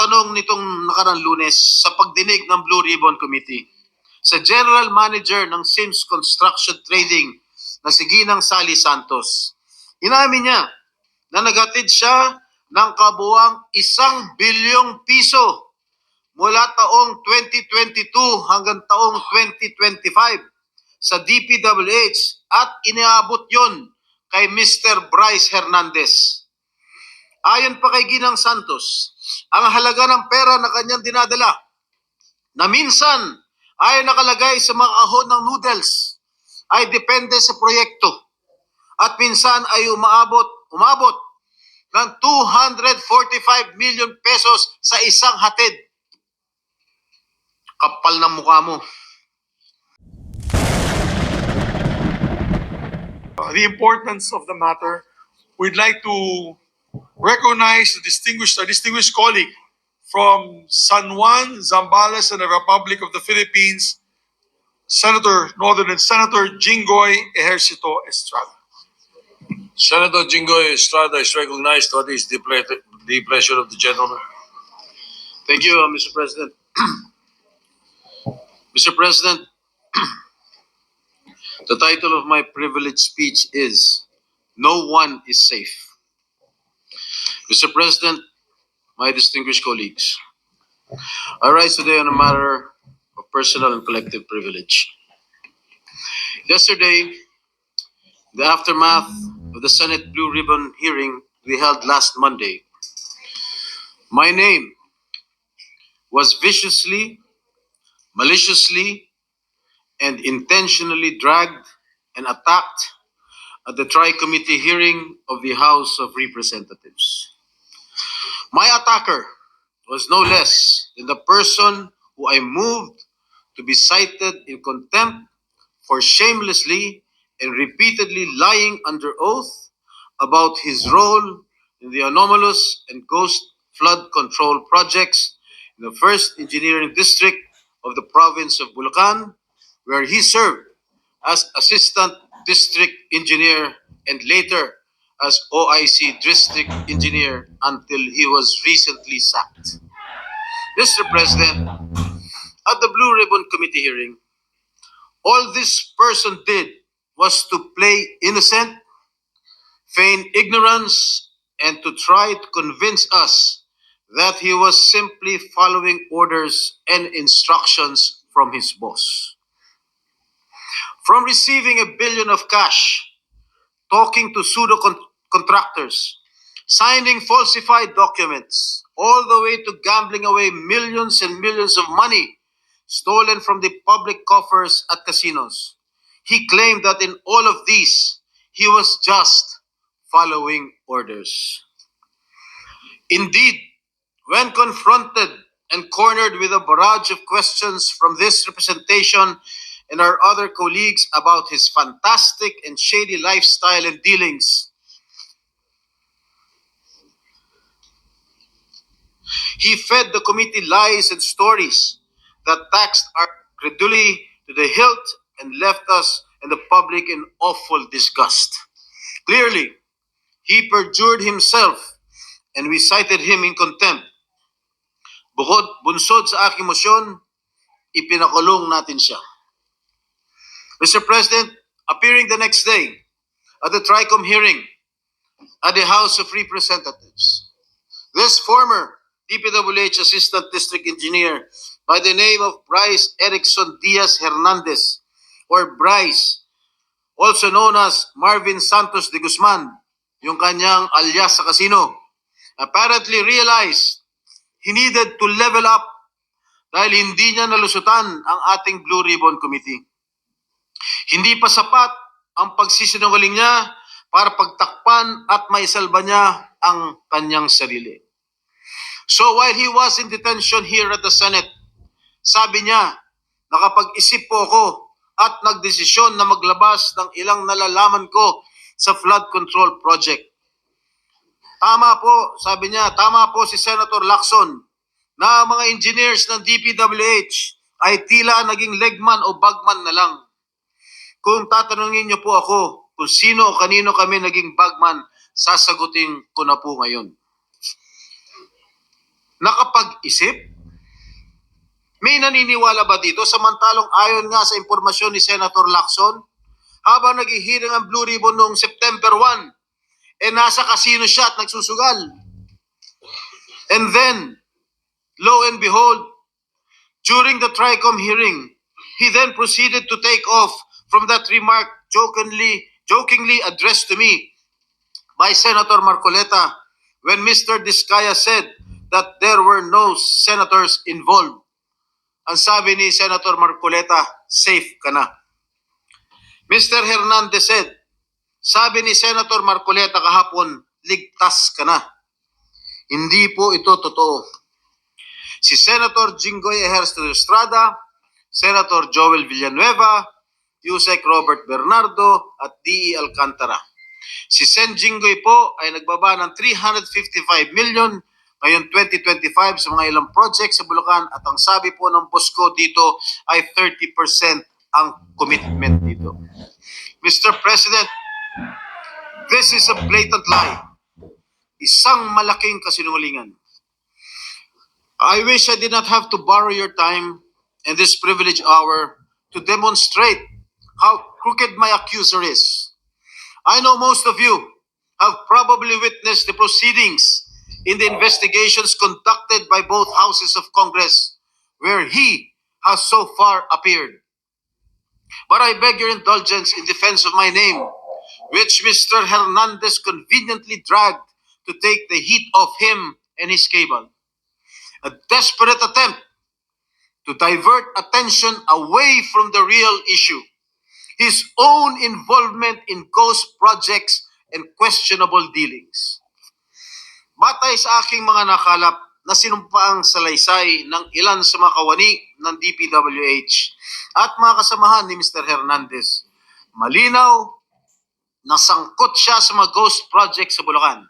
tanong nitong nakarang Lunes sa pagdinig ng Blue Ribbon Committee sa General Manager ng Sims Construction Trading na si Ginang Sally Santos. Inamin niya na naghatid siya ng kabuuang 1 bilyong piso mula taong 2022 hanggang taong 2025 sa DPWH at iniabot yon kay Mr. Bryce Hernandez. Ayon pa kay Ginang Santos, ang halaga ng pera na kanyang dinadala na minsan ay nakalagay sa mga kahon ng noodles ay depende sa proyekto at minsan ay umabot ng 245 million pesos sa isang hatid. Kapal ng mukha mo. The importance of the matter, we'd like to recognize a distinguished colleague from San Juan, Zambales, and the Republic of the Philippines, Northern Senator Jinggoy Ejercito Estrada. Senator Jinggoy Estrada is recognized. What is the pleasure of the gentleman? Thank you, Mr. President. Mr. President, the title of my privileged speech is No One is Safe. Mr. President, my distinguished colleagues, I rise today on a matter of personal and collective privilege. Yesterday, the aftermath of the Senate Blue Ribbon hearing we held last Monday, my name was viciously, maliciously, and intentionally dragged and attacked at the Tri-Committee hearing of the House of Representatives. My attacker was no less than the person who I moved to be cited in contempt for shamelessly and repeatedly lying under oath about his role in the anomalous and ghost flood control projects in the 1st Engineering District of the province of Bulacan, where he served as Assistant District Engineer and later as OIC District Engineer until he was recently sacked. Mr. President, at the Blue Ribbon Committee hearing, all this person did was to play innocent, feign ignorance, and to try to convince us that he was simply following orders and instructions from his boss. From receiving $1 billion of cash, talking to pseudo-contractors, signing falsified documents, all the way to gambling away millions and millions of money stolen from the public coffers at casinos. He claimed that in all of these, he was just following orders. Indeed, when confronted and cornered with a barrage of questions from this representation and our other colleagues about his fantastic and shady lifestyle and dealings, he fed the committee lies and stories that taxed our credulity to the hilt and left us and the public in awful disgust. Clearly, he perjured himself and we cited him in contempt. Bunsod sa aking motion, ipinakulong natin siya. Mr. President, appearing the next day at the TRICOM hearing at the House of Representatives, this former DPWH Assistant District Engineer by the name of Bryce Erickson Diaz Hernandez, or Bryce, also known as Marvin Santos de Guzman, yung kanyang alias sa casino, apparently realized he needed to level up dahil hindi niya nalusutan ang ating Blue Ribbon Committee. Hindi pa sapat ang pagsisinungaling niya para pagtakpan at maisalba niya ang kanyang sarili. So while he was in detention here at the Senate, sabi niya, nakapag-isip po ako at nagdesisyon na maglabas ng ilang nalalaman ko sa flood control project. Tama po, sabi niya, tama po si Senator Lacson na mga engineers ng DPWH ay tila naging legman o bagman na lang. Kung tatanungin niyo po ako kung sino o kanino kami naging bagman, sasagutin ko na po ngayon. isip? May naniniwala ba dito? Samantalong ayon nga sa impormasyon ni Senator Lacson, habang naghihiring ang Blue Ribbon noong September 1, nasa casino siya at nagsusugal. And then, lo and behold, during the TRICOM hearing, he then proceeded to take off from that remark jokingly addressed to me by Senator Marcoleta when Mr. Diskaya said that there were no senators involved. Ang sabi ni Senator Marcoleta, safe ka na. Mr. Hernandez said, sabi ni Senator Marcoleta kahapon, ligtas ka na. Hindi po ito totoo. Si Senator Jinggoy Ejercito Estrada, Senator Joel Villanueva, Yusek Robert Bernardo at D.E. Alcantara. Si Sen Jinggoy po ay nagbaba ng 355 million ngayon 2025 sa mga ilang projects sa Bulacan at ang sabi po ng boss ko dito ay 30% ang commitment dito. Mr. President, this is a blatant lie. Isang malaking kasinungalingan. I wish I did not have to borrow your time in this privileged hour to demonstrate how crooked my accuser is. I know most of you have probably witnessed the proceedings in the investigations conducted by both houses of Congress, where he has so far appeared. But I beg your indulgence in defense of my name, which Mr. Hernandez conveniently dragged to take the heat off him and his cable. A desperate attempt to divert attention away from the real issue, his own involvement in ghost projects and questionable dealings. Batay sa aking mga nakalap na sinumpaang salaysay ng ilan sa mga kawani ng DPWH at mga kasamahan ni Mr. Hernandez, malinaw na sangkot siya sa mga ghost projects sa Bulacan.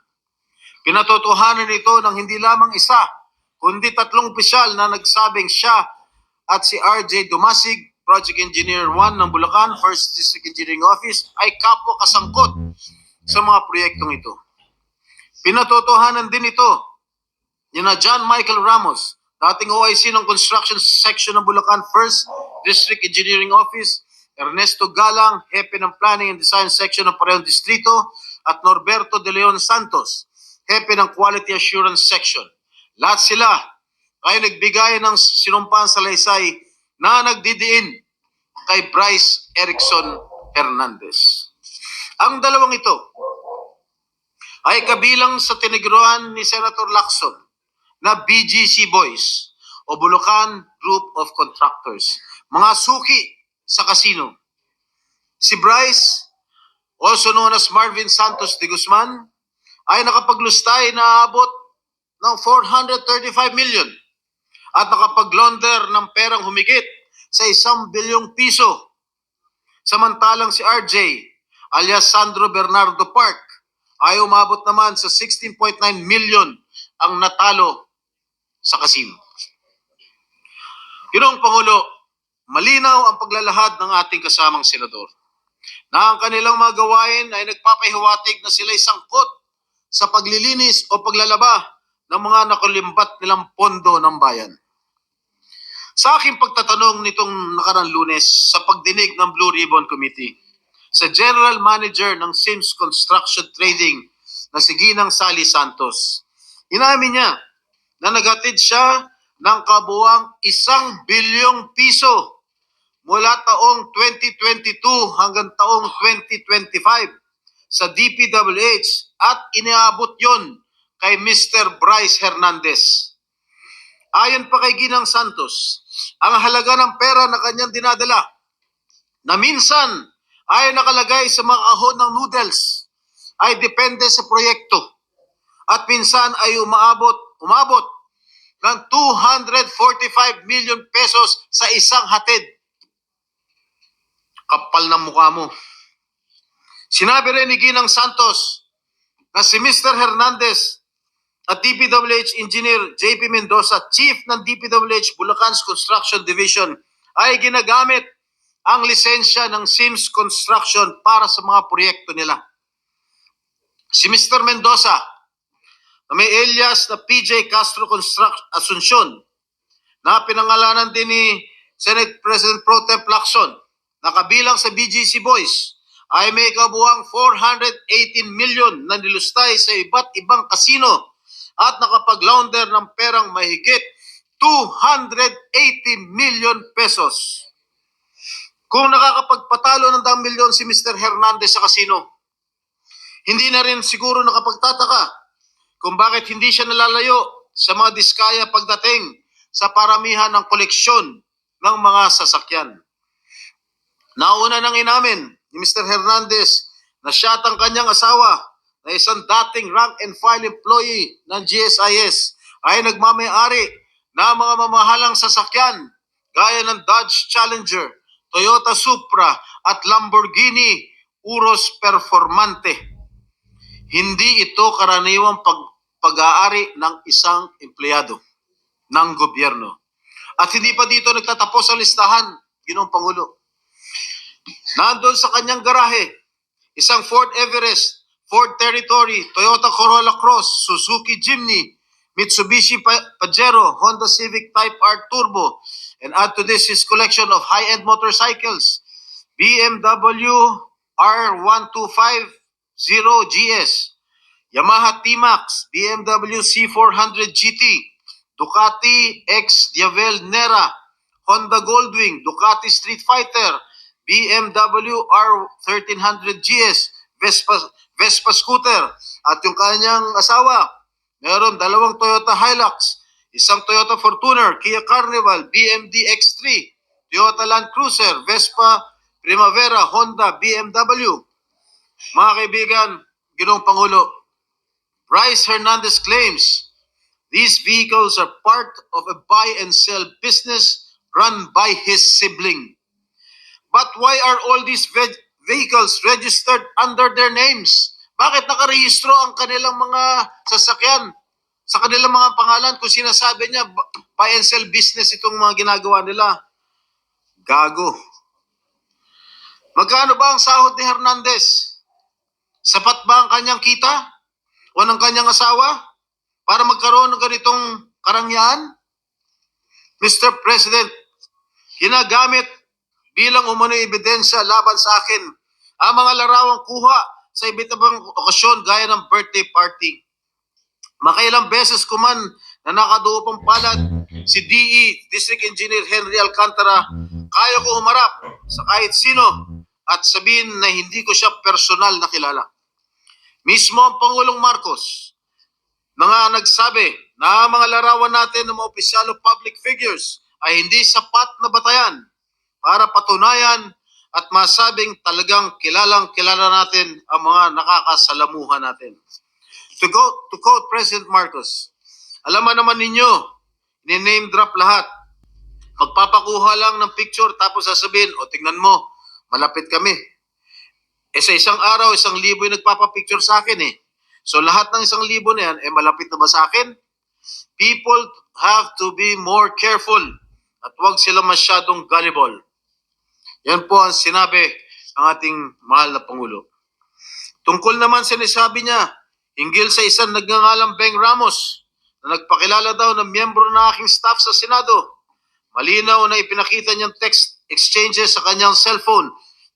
Pinatotohanan nito ng hindi lamang isa, kundi 3 opisyal na nagsabing siya at si RJ Dumasig, Project Engineer 1 ng Bulacan, 1st District Engineering Office, ay kapwa kasangkot sa mga proyektong ito. Pinatotohanan din ito ni na John Michael Ramos, dating OIC ng Construction Section ng Bulacan 1st District Engineering Office, Ernesto Galang, Hepe ng Planning and Design Section ng Parehong Distrito, at Norberto De Leon Santos, Hepe ng Quality Assurance Section. Lahat sila ay nagbigay ng sinumpaan salaysay na nagdidiin kay Bryce Erickson Hernandez. Ang dalawang ito ay kabilang sa tiniguruan ni Senator Lacson na BGC Boys o Bulacan Group of Contractors, mga suki sa casino. Si Bryce, also known as Marvin Santos de Guzman, ay nakapaglustay na abot ng 435 million at nakapag-launder ng perang humigit sa 1 bilyong piso. Samantalang si RJ alias Sandro Bernardo Park ay umabot naman sa 16.9 million ang natalo sa casino. Ginoong Pangulo, malinaw ang paglalahad ng ating kasamang senador na ang kanilang mga gawain ay nagpapahiwatig na sila'y sangkot sa paglilinis o paglalaba ng mga nakulimbat nilang pondo ng bayan. Sa aking pagtatanong nitong nakarang Lunes sa pagdinig ng Blue Ribbon Committee, sa General Manager ng Sims Construction Trading na si Ginang Sally Santos, inamin niya na naghatid siya ng kabuwang 1 bilyong piso mula taong 2022 hanggang taong 2025 sa DPWH at iniabot yon kay Mr. Bryce Hernandez. Ayon pa kay Ginang Santos, ang halaga ng pera na kanyang dinadala na minsan ay nakalagay sa mga kahon ng noodles ay depende sa proyekto at minsan ay umabot ng 245 million pesos sa isang hatid. Kapal ng mukha mo. Sinabi rin ni Ginang Santos na si Mr. Hernandez at DPWH Engineer JP Mendoza, Chief ng DPWH Bulacan's Construction Division, ay ginagamit ang lisensya ng Sims Construction para sa mga proyekto nila. Si Mr. Mendoza, na may alias na PJ Castro Asuncion na pinangalanan din ni Senate President Pro Tem Lacson na kabilang sa BGC Boys ay may kabuuang 418 million na nilustay sa iba't ibang kasino at nakapag-launder ng perang mahigit 280 million pesos. Kung nakakapagpatalo ng 10 milyon si Mr. Hernandez sa kasino, hindi na rin siguro nakapagtataka kung bakit hindi siya nalalayo sa mga diskaya pagdating sa paramihan ng koleksyon ng mga sasakyan. Nauna nang inamin ni Mr. Hernandez na siya at ang kanyang asawa na isang dating rank and file employee ng GSIS ay nagmamayari na mga mamahalang sasakyan gaya ng Dodge Challenger, Toyota Supra at Lamborghini Urus Performante. Hindi ito karaniwang pag-aari ng isang empleyado ng gobyerno. At hindi pa dito nagtatapos ang listahan, Ginoong Pangulo. Nandun sa kanyang garahe, isang Ford Everest, Ford Territory, Toyota Corolla Cross, Suzuki Jimny, Mitsubishi Pajero, Honda Civic Type R Turbo, and add to this his collection of high-end motorcycles, BMW R1250GS, Yamaha T-Max, BMW C400 GT, Ducati X Diavel Nera, Honda Goldwing, Ducati Street Fighter, BMW R1300 GS, Vespa scooter, at yung kanyang asawa, meron 2 Toyota Hilux, isang Toyota Fortuner, Kia Carnival, BMD X3, Toyota Land Cruiser, Vespa Primavera, Honda, BMW. Mga kaibigan, Ginoong Pangulo, Bryce Hernandez claims these vehicles are part of a buy and sell business run by his sibling. But why are all these vehicles registered under their names? Bakit nakarehistro ang kanilang mga sasakyan sa kanilang mga pangalan kung sinasabi niya buy and sell business itong mga ginagawa nila? Gago. Magkano ba ang sahod ni Hernandez? Sapat ba ang kanyang kita o ng kanyang asawa para magkaroon ng ganitong karangyaan? Mr. President, ginagamit bilang umano'y ebidensya laban sa akin ang mga larawang kuha sa iba't ibang okasyon gaya ng birthday party. Makailang beses ko man na nakaduupang palad si DE, District Engineer Henry Alcantara, kaya ko humarap sa kahit sino at sabihin na hindi ko siya personal na kilala. Mismo ang Pangulong Marcos na nagsabi na mga larawan natin ng mga opisyal o public figures ay hindi sapat na batayan para patunayan at masabing talagang kilala natin ang mga nakakasalamuhan natin. To quote President Marcos, alam naman ninyo, ni-name drop lahat. Magpapakuha lang ng picture tapos sasabihin, o tingnan mo, malapit kami. Sa isang araw, 1,000 yung nagpapapicture sa akin eh. So lahat ng 1,000 na yan, malapit na ba sa akin? People have to be more careful at huwag sila masyadong gullible. Yan po ang sinabi ng ating mahal na Pangulo. Tungkol naman sinasabi niya, hinggil sa isang nagngangalang Beng Ramos na nagpakilala daw ng miyembro ng aking staff sa Senado. Malinaw na ipinakita niyang text exchanges sa kanyang cellphone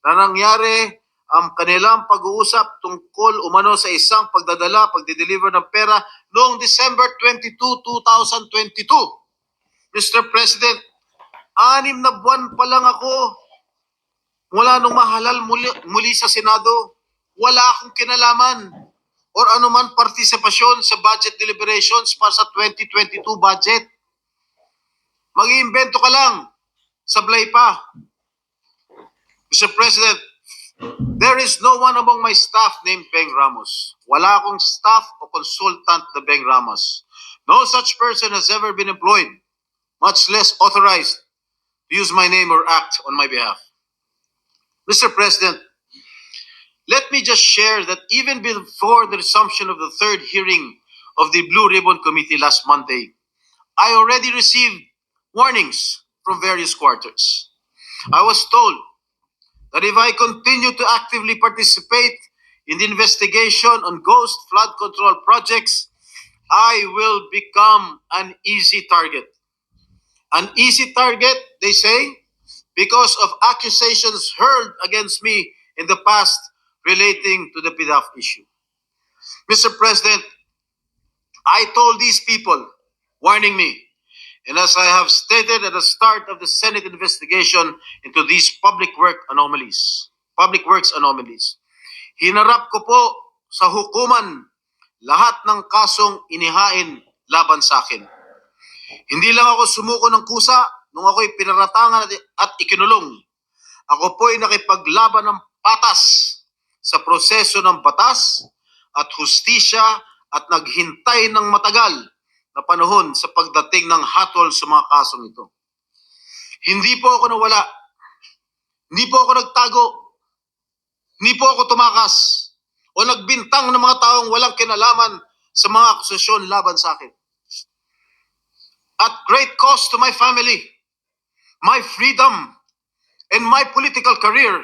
na nangyari ang kanilang pag-uusap tungkol umano sa isang pagdideliver ng pera noong December 22, 2022. Mr. President, 6 na buwan pa lang ako mula nung mahalal muli sa Senado. Wala akong kinalaman or anuman partisipasyon sa budget deliberations para sa 2022 budget. Mag-iimbento ka lang, sablay pa. Mr. President, there is no one among my staff named Beng Ramos. Wala akong staff o consultant na Beng Ramos. No such person has ever been employed, much less authorized to use my name or act on my behalf. Mr. President, let me just share that even before the resumption of the third hearing of the Blue Ribbon Committee last Monday, I already received warnings from various quarters. I was told that if I continue to actively participate in the investigation on ghost flood control projects, I will become an easy target. An easy target, they say, because of accusations hurled against me in the past relating to the PDAF issue. Mr. President, I told these people, warning me, and as I have stated at the start of the Senate investigation into these public works anomalies, hinarap ko po sa hukuman lahat ng kasong inihain laban sa akin. Hindi lang ako sumuko ng kusa nung ako'y pinaratangan at ikinulong. Ako po'y nakipaglaban ng patas sa proseso ng batas at hustisya at naghintay ng matagal na panahon sa pagdating ng hatol sa mga kasong ito. Hindi po ako nawala. Hindi po ako nagtago. Hindi po ako tumakas o nagbintang ng mga taong walang kinalaman sa mga akusasyon laban sa akin. At great cost to my family, my freedom, and my political career,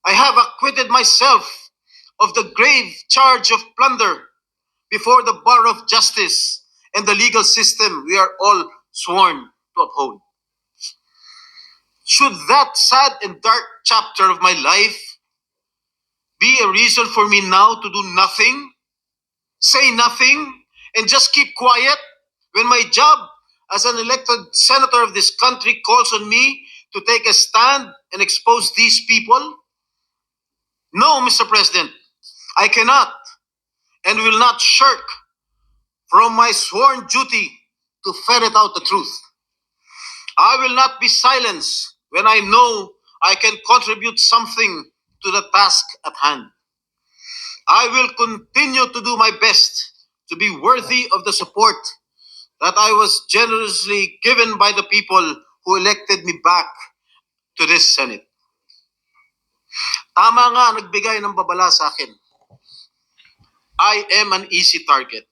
I have acquitted myself of the grave charge of plunder before the bar of justice and the legal system we are all sworn to uphold. Should that sad and dark chapter of my life be a reason for me now to do nothing, say nothing, and just keep quiet when my job as an elected senator of this country calls on me to take a stand and expose these people? No, Mr. President, I cannot and will not shirk from my sworn duty to ferret out the truth. I will not be silenced when I know I can contribute something to the task at hand. I will continue to do my best to be worthy of the support that I was generously given by the people who elected me back to this Senate. Tama nga nagbigay ng babala sa akin. I am an easy target.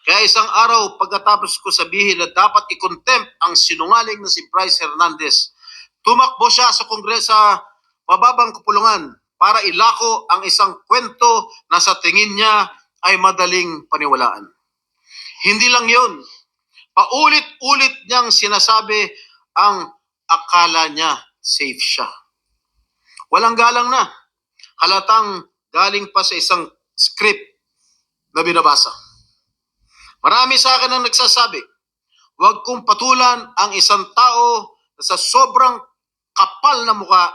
Kaya isang araw pagkatapos ko sabihin na dapat i-contempt ang sinungaling na si Bryce Hernandez, tumakbo siya sa Kongreso sa mababang kapulungan para ilako ang isang kwento na sa tingin niya ay madaling paniwalaan. Hindi lang yun. Paulit-ulit niyang sinasabi ang akala niya safe siya. Walang galang na. Halatang galing pa sa isang script na binabasa. Marami sa akin ang nagsasabi, huwag kong patulan ang isang tao na sa sobrang kapal na muka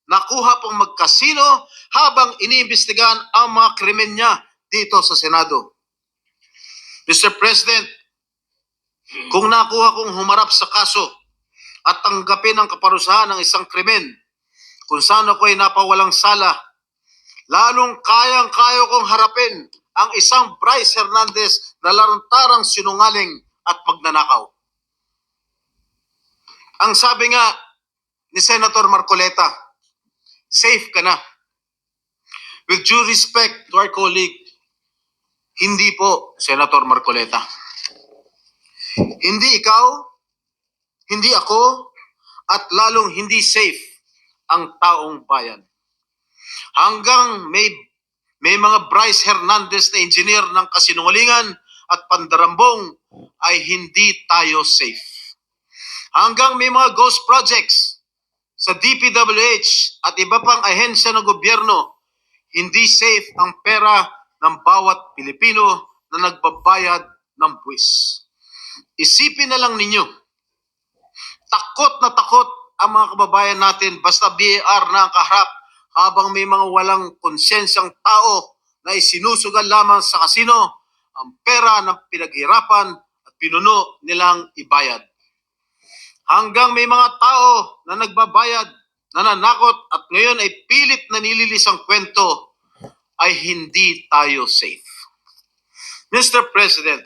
nakuha pang magkasino habang iniimbestigahan ang mga krimen niya dito sa Senado. Mr. President, kung nakuha kong humarap sa kaso at tanggapin ang kaparusahan ng isang krimen kung saan ako'y napawalang sala, lalong kayang-kaya kong harapin ang isang Bryce Hernandez na lantarang sinungaling at magnanakaw. Ang sabi nga ni Senator Marcoleta, safe ka na. With due respect to our colleague, hindi po, Senator Marcoleta. Hindi ikaw, hindi ako, at lalong hindi safe ang taong bayan. Hanggang may mga Bryce Hernandez na engineer ng kasinungalingan at pandarambong ay hindi tayo safe. Hanggang may mga ghost projects sa DPWH at iba pang ahensya ng gobyerno, hindi safe ang pera ng bawat Pilipino na nagbabayad ng buwis. Isipin na lang ninyo, takot na takot ang mga kababayan natin basta BAR na ang kaharap habang may mga walang konsensyang tao na isinusugal lamang sa kasino ang pera ng pinaghirapan at pinuno nilang ibayad. Hanggang may mga tao na nagbabayad, nananakot at ngayon ay pilit na nililis ang kwento, ay hindi tayo safe. Mr. President,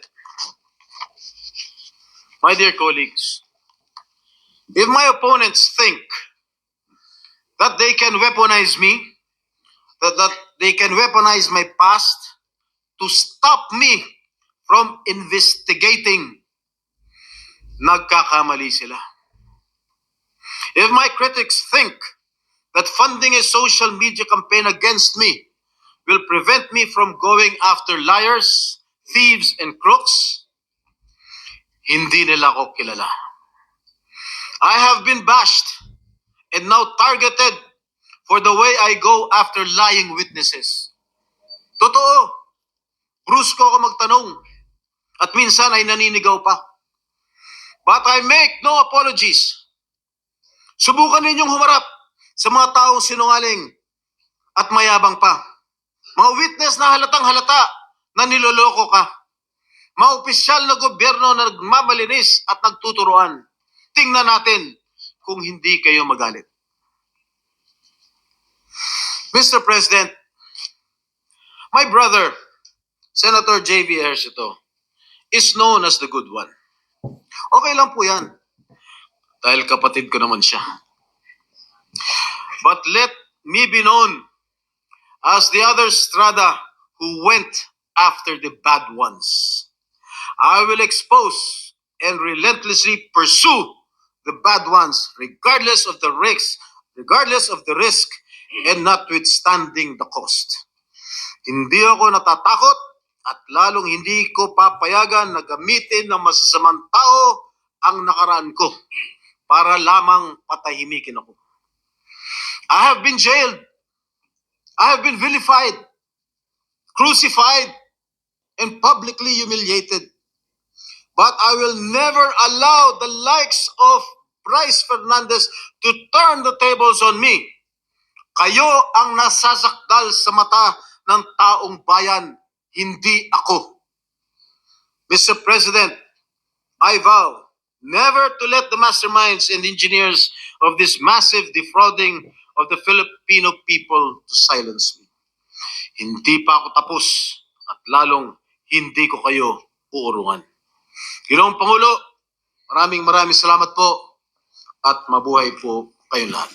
my dear colleagues, if my opponents think that they can weaponize me, that they can weaponize my past to stop me from investigating, nagkakamali sila. If my critics think that funding a social media campaign against me will prevent me from going after liars, thieves and crooks, hindi nila ako kilala. I have been bashed and now targeted for the way I go after lying witnesses. Totoo, brusko ako magtanong at minsan ay naninigaw pa. But I make no apologies. Subukan ninyong humarap sa mga taong sinungaling at mayabang pa. Mga witness na halatang halata na niloloko ka. Mga opisyal na gobyerno na nagmamalinis at nagtuturuan. Tingnan natin kung hindi kayo magalit. Mr. President, my brother, Senator J.V. Ejercito, is known as the good one. Okay lang po yan. Dahil kapatid ko naman siya. But let me be known as the other Strada who went after the bad ones. I will expose and relentlessly pursue the bad ones regardless of the risk, and notwithstanding the cost. Hindi ako natatakot at lalong hindi ko papayagan na gamitin ng masasamang tao ang nakaraan ko para lamang patahimikin ako. I have been jailed. I have been vilified, crucified, and publicly humiliated. But I will never allow the likes of Bryce Fernandez to turn the tables on me. Kayo ang nasasakdal sa mata ng taong bayan, hindi ako. Mr. President, I vow never to let the masterminds and engineers of this massive defrauding of the Filipino people to silence me. Hindi pa ako tapos at lalong hindi ko kayo uurungan. Ginoong Pangulo, maraming salamat po at mabuhay po kayong lahat.